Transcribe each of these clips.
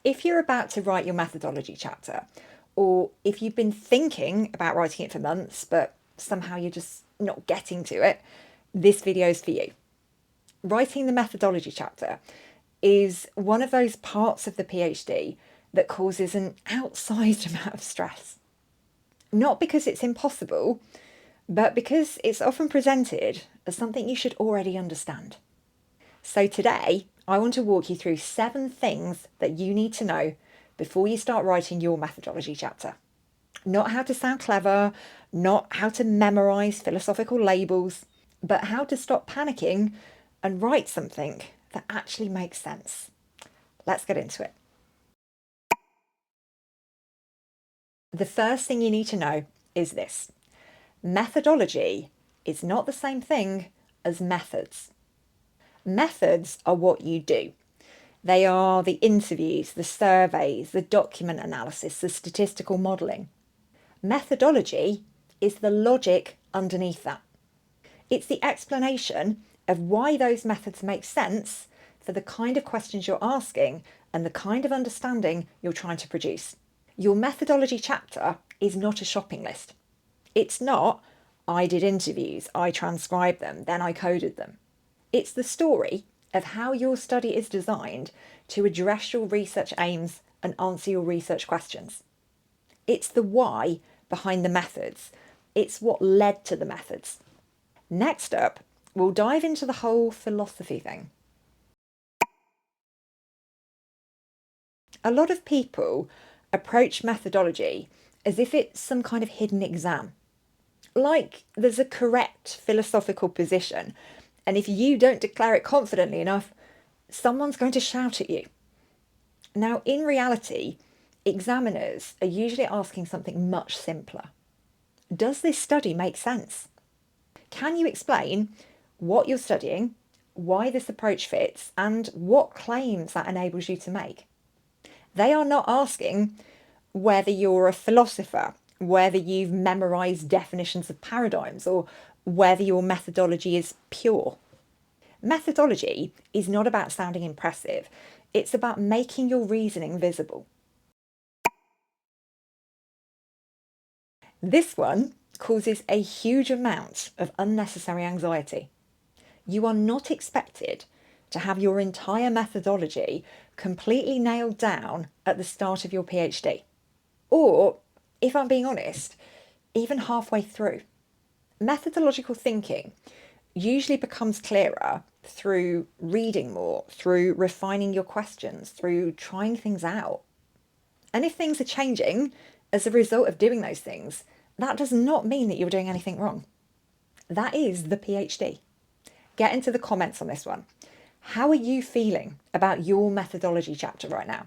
if you're about to write your methodology chapter, or if you've been thinking about writing it for months, but somehow you're just not getting to it, this video is for you. Writing the methodology chapter is one of those parts of the PhD that causes an outsized amount of stress. Not because it's impossible, but because it's often presented as something you should already understand. So today, I want to walk you through 7 things that you need to know before you start writing your methodology chapter. Not how to sound clever, not how to memorize philosophical labels, but how to stop panicking and write something that actually makes sense. Let's get into it. The first thing you need to know is this. Methodology is not the same thing as methods. Methods are what you do. They are the interviews, the surveys, the document analysis, the statistical modelling. Methodology is the logic underneath that. It's the explanation of why those methods make sense for the kind of questions you're asking and the kind of understanding you're trying to produce. Your methodology chapter is not a shopping list. It's not, I did interviews, I transcribed them, then I coded them. It's the story of how your study is designed to address your research aims and answer your research questions. It's the why behind the methods. It's what led to the methods. Next up, we'll dive into the whole philosophy thing. A lot of people approach methodology as if it's some kind of hidden exam. Like there's a correct philosophical position, and if you don't declare it confidently enough, someone's going to shout at you. Now, in reality, examiners are usually asking something much simpler. Does this study make sense? Can you explain what you're studying, why this approach fits, and what claims that enables you to make? They are not asking whether you're a philosopher, whether you've memorized definitions of paradigms, or whether your methodology is pure. Methodology is not about sounding impressive. It's about making your reasoning visible. This one causes a huge amount of unnecessary anxiety. You are not expected to have your entire methodology completely nailed down at the start of your PhD. Or, if I'm being honest, even halfway through. Methodological thinking usually becomes clearer through reading more, through refining your questions, through trying things out. And if things are changing as a result of doing those things, that does not mean that you're doing anything wrong. That is the PhD. Get into the comments on this one. How are you feeling about your methodology chapter right now?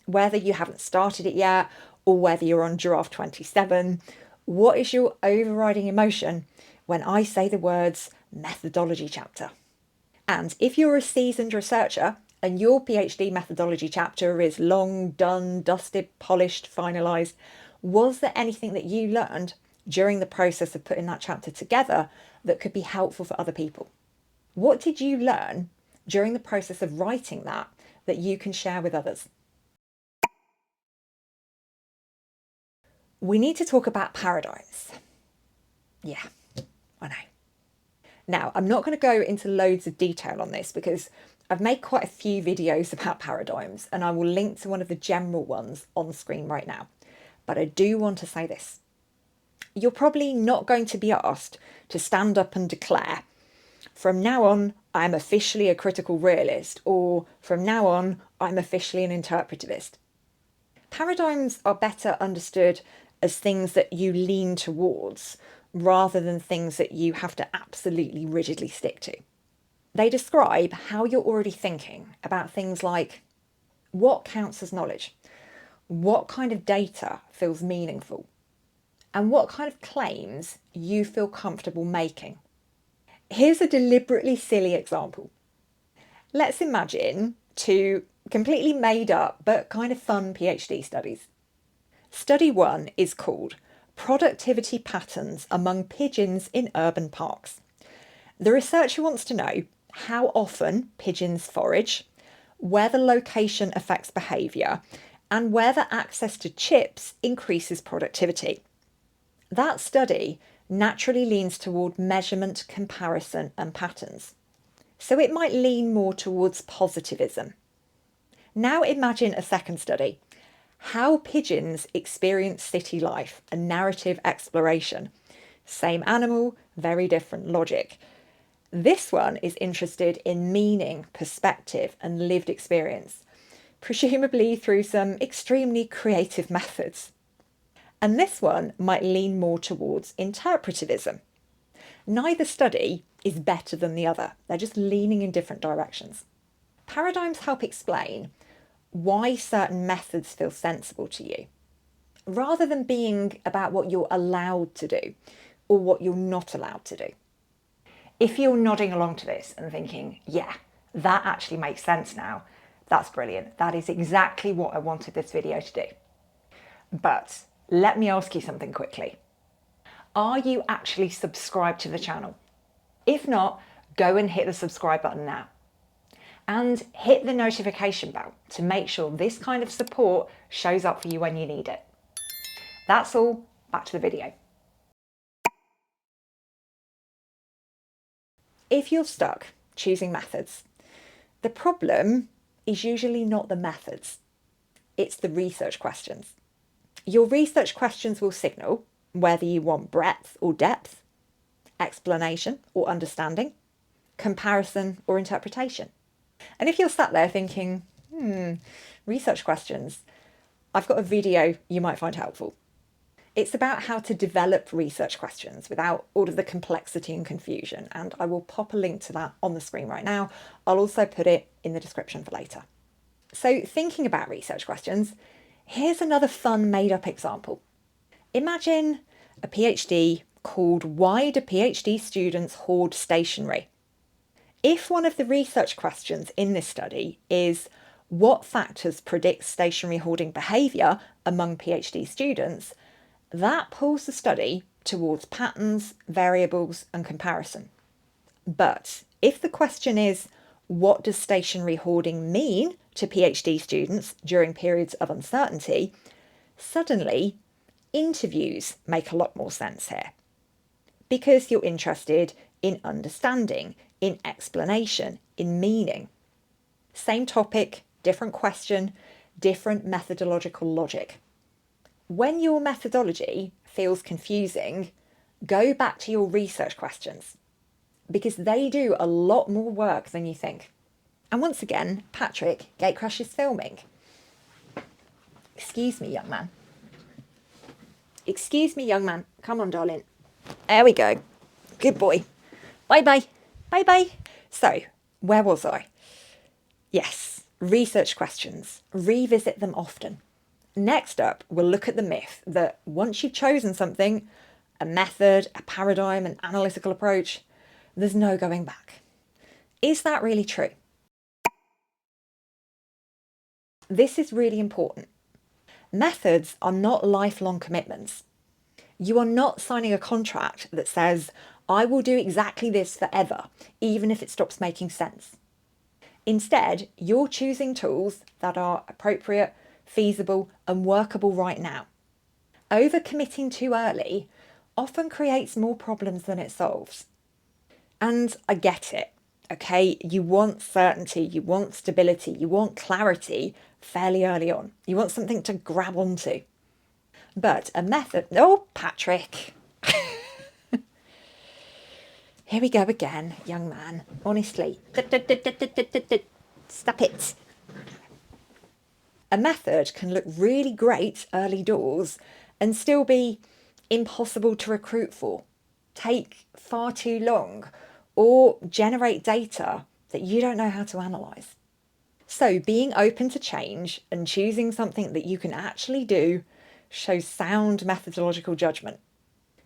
Whether you haven't started it yet, or whether you're on draft 27, what is your overriding emotion when I say the words methodology chapter? And if you're a seasoned researcher and your PhD methodology chapter is long, done, dusted, polished, finalised, was there anything that you learned during the process of putting that chapter together that could be helpful for other people? What did you learn during the process of writing that you can share with others? We need to talk about paradigms. Yeah, I know. Now, I'm not going to go into loads of detail on this because I've made quite a few videos about paradigms, and I will link to one of the general ones on screen right now. But I do want to say this. You're probably not going to be asked to stand up and declare, from now on, I'm officially a critical realist, or from now on, I'm officially an interpretivist. Paradigms are better understood as things that you lean towards, rather than things that you have to absolutely rigidly stick to. They describe how you're already thinking about things like what counts as knowledge, what kind of data feels meaningful, and what kind of claims you feel comfortable making. Here's a deliberately silly example. Let's imagine 2 completely made up but kind of fun PhD studies. Study 1 is called Productivity Patterns Among Pigeons in Urban Parks. The researcher wants to know how often pigeons forage, whether location affects behaviour, and whether access to chips increases productivity. That study naturally leans toward measurement, comparison, and patterns. So it might lean more towards positivism. Now imagine a second study. How pigeons experience city life, a narrative exploration. Same animal, very different logic. This one is interested in meaning, perspective, and lived experience, presumably through some extremely creative methods. And this one might lean more towards interpretivism. Neither study is better than the other, they're just leaning in different directions. Paradigms help explain why certain methods feel sensible to you, rather than being about what you're allowed to do or what you're not allowed to do. If you're nodding along to this and thinking, yeah, that actually makes sense now, that's brilliant. That is exactly what I wanted this video to do. But let me ask you something quickly. Are you actually subscribed to the channel? If not, go and hit the subscribe button now. And hit the notification bell to make sure this kind of support shows up for you when you need it. That's all, back to the video. If you're stuck choosing methods, the problem is usually not the methods, it's the research questions. Your research questions will signal whether you want breadth or depth, explanation or understanding, comparison or interpretation. And if you're sat there thinking, research questions, I've got a video you might find helpful. It's about how to develop research questions without all of the complexity and confusion, and I will pop a link to that on the screen right now. I'll also put it in the description for later. So thinking about research questions, here's another fun made-up example. Imagine a PhD called "Why do PhD students hoard stationery?" If one of the research questions in this study is what factors predict stationery hoarding behaviour among PhD students, that pulls the study towards patterns, variables, and comparison. But if the question is, what does stationery hoarding mean to PhD students during periods of uncertainty, suddenly interviews make a lot more sense here. Because you're interested in understanding, in explanation, in meaning. Same topic, different question, different methodological logic. When your methodology feels confusing, go back to your research questions, because they do a lot more work than you think. And once again, Patrick, Gatecrash is filming. Excuse me, young man. Excuse me, young man. Come on, darling. There we go. Good boy. Bye-bye. Bye-bye. So, where was I? Yes, research questions. Revisit them often. Next up, we'll look at the myth that once you've chosen something, a method, a paradigm, an analytical approach, there's no going back. Is that really true? This is really important. Methods are not lifelong commitments. You are not signing a contract that says, I will do exactly this forever, even if it stops making sense. Instead, you're choosing tools that are appropriate, feasible, and workable right now. Overcommitting too early often creates more problems than it solves. And I get it, okay? You want certainty, you want stability, you want clarity fairly early on. You want something to grab onto. But a method... Oh, Patrick! Here we go again, young man. Honestly. Stop it. A method can look really great early doors and still be impossible to recruit for, take far too long, or generate data that you don't know how to analyse. So being open to change and choosing something that you can actually do shows sound methodological judgment.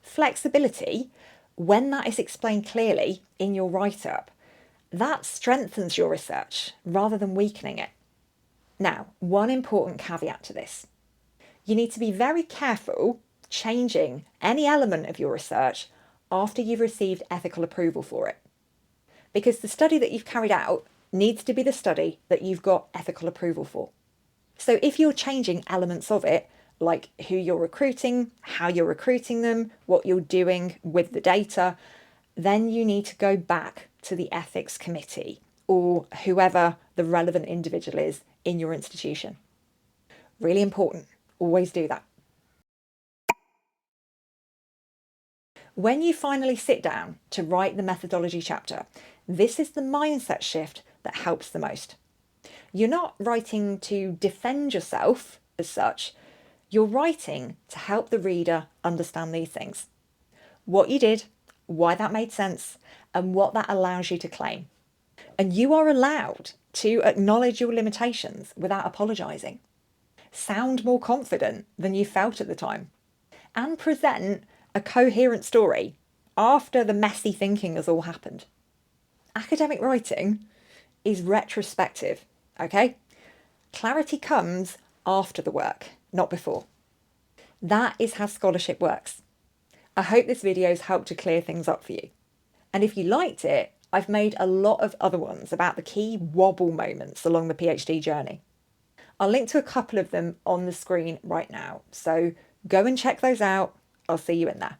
Flexibility, when that is explained clearly in your write-up, that strengthens your research rather than weakening it. Now, one important caveat to this. You need to be very careful changing any element of your research after you've received ethical approval for it. Because the study that you've carried out needs to be the study that you've got ethical approval for. So if you're changing elements of it, like who you're recruiting, how you're recruiting them, what you're doing with the data, then you need to go back to the ethics committee or whoever the relevant individual is in your institution. Really important. Always do that. When you finally sit down to write the methodology chapter, this is the mindset shift that helps the most. You're not writing to defend yourself as such, you're writing to help the reader understand these things. What you did, why that made sense, and what that allows you to claim. And you are allowed to acknowledge your limitations without apologising. Sound more confident than you felt at the time. And present a coherent story after the messy thinking has all happened. Academic writing is retrospective, okay? Clarity comes after the work, not before. That is how scholarship works. I hope this video has helped to clear things up for you. And if you liked it, I've made a lot of other ones about the key wobble moments along the PhD journey. I'll link to a couple of them on the screen right now, so go and check those out. I'll see you in there.